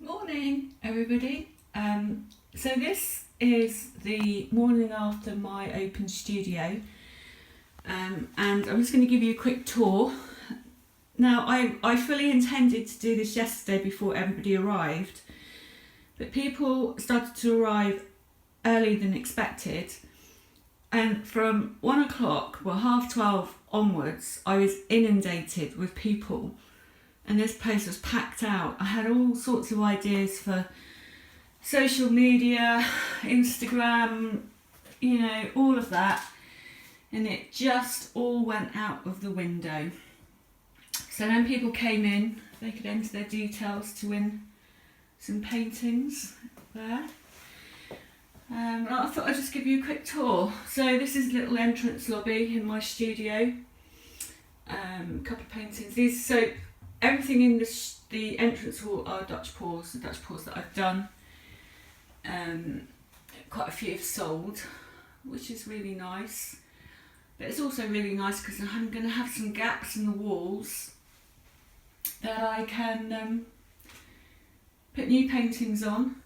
Morning everybody. So this is the morning after my open studio, and I'm just going to give you a quick tour. Now I fully intended to do this yesterday before everybody arrived, but people started to arrive earlier than expected, and from 1 o'clock, well 12:30 onwards, I was inundated with people. And this place was packed out. I had all sorts of ideas for social media, Instagram, all of that. And it just all went out of the window. So then people came in, they could enter their details to win some paintings there. I thought I'd just give you a quick tour. So this is a little entrance lobby in my studio. A couple of paintings. Everything in the entrance hall are Dutch pours, the Dutch pours that I've done. Quite a few have sold, which is really nice. But it's also really nice because I'm going to have some gaps in the walls that I can put new paintings on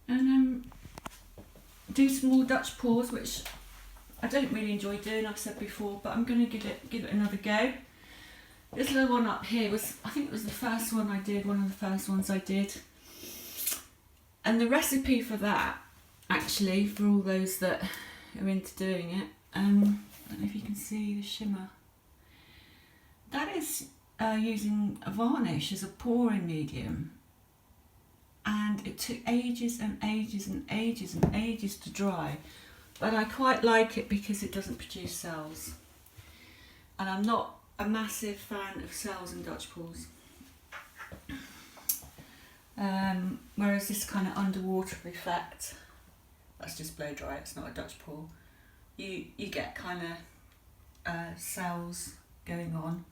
and do some more Dutch pours, which I don't really enjoy doing, I've said before, but I'm going to give it another go. This little one up here I think it was the first one I did, one of the first ones I did. And the recipe for that, actually, for all those that are into doing it, I don't know if you can see the shimmer. That is using a varnish as a pouring medium. And it took ages and ages and ages and ages to dry. But I quite like it because it doesn't produce cells. And I'm not a massive fan of cells in Dutch pours. Whereas this kind of underwater effect, that's just blow dry, it's not a Dutch pour. You get kind of cells going on.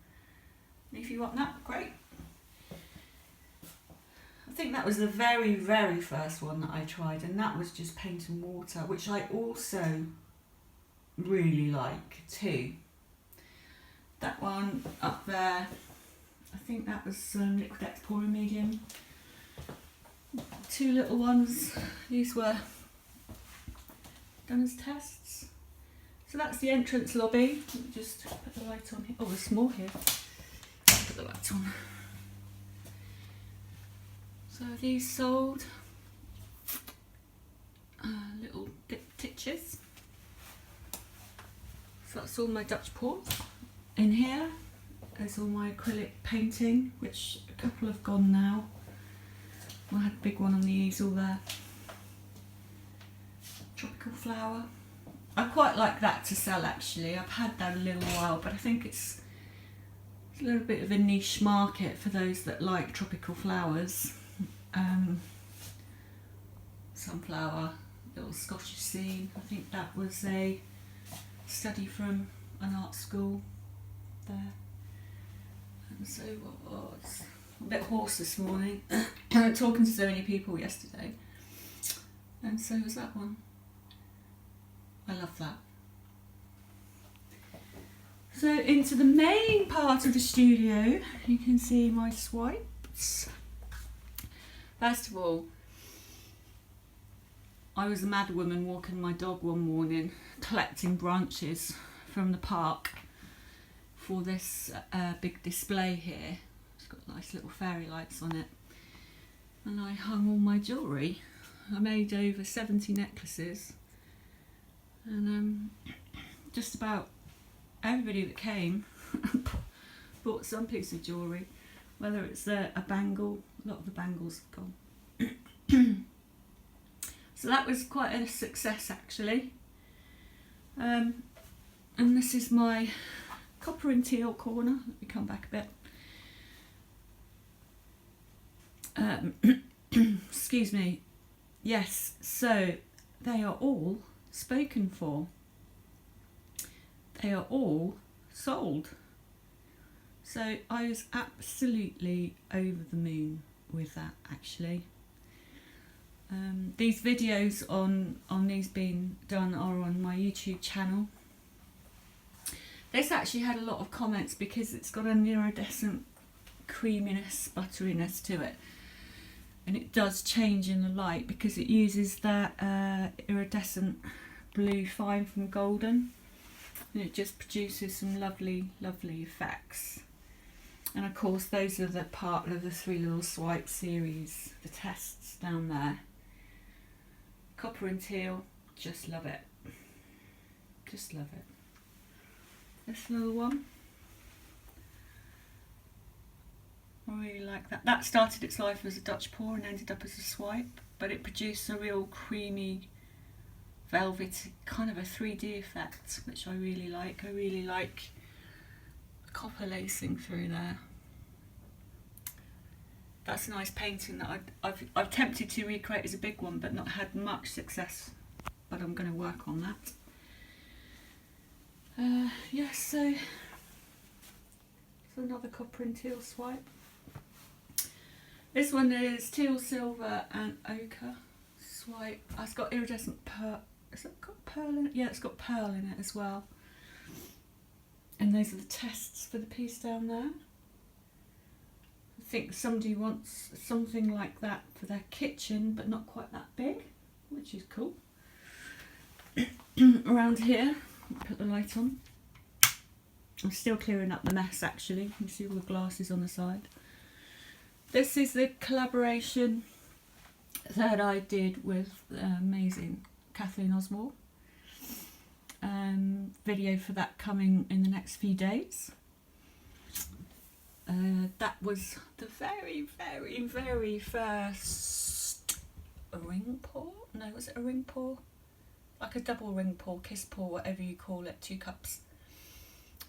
And if you want that, great. I think that was the very, very first one that I tried, and that was just paint and water, which I also really like too. That one up there, I think that was Liquid pouring medium. Two little ones, these were done as tests. So that's the entrance lobby. Let me just put the light on here. Oh, there's more here. Put the light on. So these sold little diptychs. So that's all my Dutch pours. In here is all my acrylic painting, which a couple have gone now. I had a big one on the easel there. Tropical flower. I quite like that to sell actually. I've had that a little while, but I think it's a little bit of a niche market for those that like tropical flowers. Sunflower, little Scottish scene. I think that was a study from an art school there. And so it's a bit hoarse this morning. Talking to so many people yesterday, and so was that one. I love that. So into the main part of the studio, you can see my swipes. First of all, I was a mad woman walking my dog one morning, collecting branches from the park for this big display here. It's got nice little fairy lights on it. And I hung all my jewellery. I made over 70 necklaces. And just about everybody that came bought some piece of jewellery. Whether it's a bangle, a lot of the bangles have gone. So that was quite a success actually. And this is my copper and teal corner. Let me come back a bit. Excuse me. Yes, so they are all spoken for. They are all sold. So I was absolutely over the moon with that actually. These videos on these being done are on my YouTube channel. This actually had a lot of comments because it's got a iridescent creaminess, butteriness to it. and it does change in the light because it uses that iridescent blue fine from Golden, and it just produces some lovely effects. And of course those are the part of the 3 Little Swipes series, the tests down there. Copper and teal, just love it. Just love it. This little one, I really like that. That started its life as a Dutch pour and ended up as a swipe, but it produced a real creamy, velvet, kind of a 3D effect, which I really like. I really like copper lacing through there. That's a nice painting that I've tempted to recreate as a big one, but not had much success, but I'm going to work on that. Yes, so another copper and teal swipe. This one is teal, silver and ochre swipe. It's got iridescent pearl. Has it got pearl in it? Yeah, it's got pearl in it as well. And those are the tests for the piece down there. I think somebody wants something like that for their kitchen, but not quite that big, which is cool. Around here, put the light on. I'm still clearing up the mess actually. You can see all the glasses on the side. This is the collaboration that I did with amazing Kathleen Oswald. Video for that coming in the next few days. That was the very first ring pour. No, was it a ring pour? Like a double ring pour, kiss pour, whatever you call it. 2 cups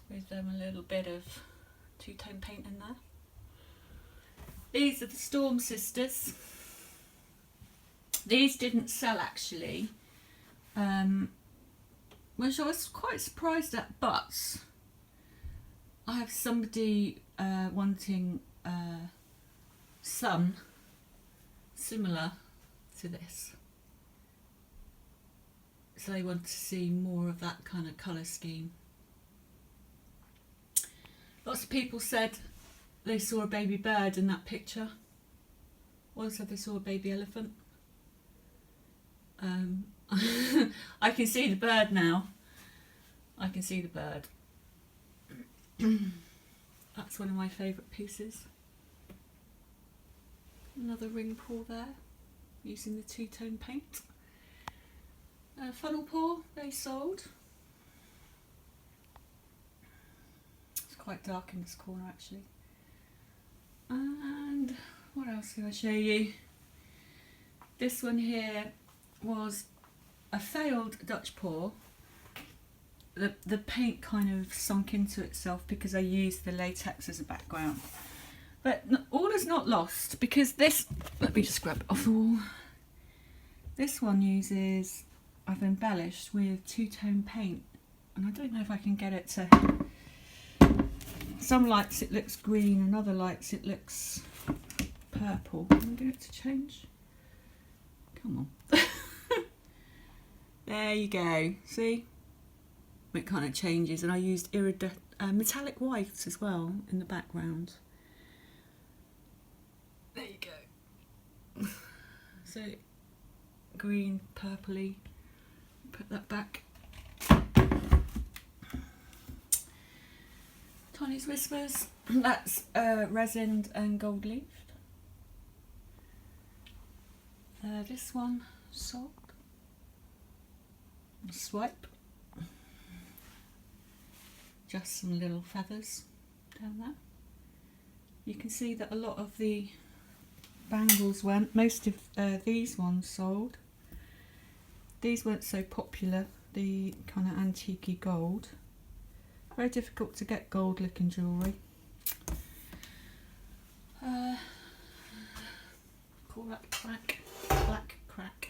with a little bit of 2-tone paint in there. These are the Storm Sisters. These didn't sell actually, which I was quite surprised at, but I have somebody wanting some similar to this. So they want to see more of that kind of colour scheme. Lots of people said they saw a baby bird in that picture. One said they saw a baby elephant. I can see the bird now. I can see the bird. That's one of my favourite pieces. Another ring pour there, using the 2-tone paint. Funnel pour, they sold. It's quite dark in this corner actually. And what else can I show you? This one here was a failed Dutch pour. The paint kind of sunk into itself because I used the latex as a background. But all is not lost because this, let me just grab it off the wall. This one uses, I've embellished with 2-tone paint, and I don't know if I can get it to, some lights it looks green and other lights it looks purple. Can I get it to change? Come on. There you go, see? It kind of changes, and I used metallic whites as well in the background. There you go. So green, purpley. Put that back. Tiny's Whispers. That's resined and gold leafed. This one, sold. Swipe. Just some little feathers down there. You can see that a lot of the bangles went. Most of these ones sold. These weren't so popular, the kind of antique-y gold. Very difficult to get gold looking jewellery. Call that crack, black crack.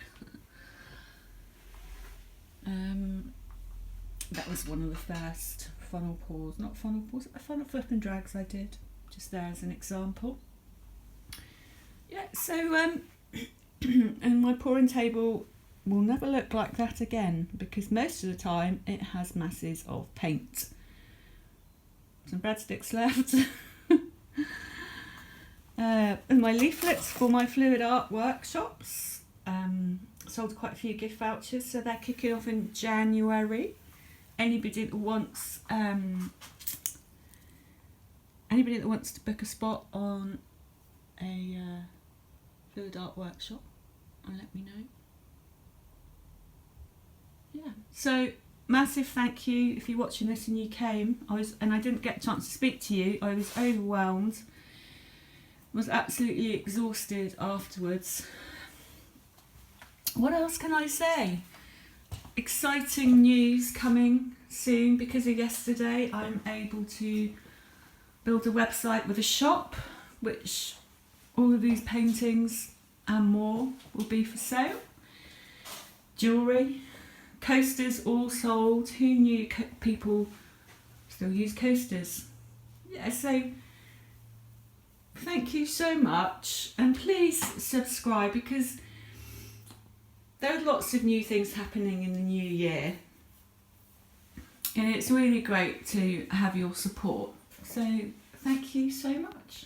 That was one of the first funnel pours, not funnel pours, funnel flip and drags I did, just there as an example. Yeah, so and my pouring table will never look like that again because most of the time it has masses of paint. Some breadsticks left. and my leaflets for my fluid art workshops. Sold quite a few gift vouchers, so they're kicking off in January. Anybody that wants to book a spot on a fluid art workshop, let me know. Yeah. So massive thank you if you're watching this and you came. I didn't get a chance to speak to you. I was overwhelmed. Was absolutely exhausted afterwards. What else can I say? Exciting news coming soon. Because of yesterday, I'm able to build a website with a shop, which all of these paintings and more will be for sale. Jewellery, coasters all sold. Who knew people still use coasters? Yeah, so thank you so much, and please subscribe, because there are lots of new things happening in the new year, and it's really great to have your support. So thank you so much.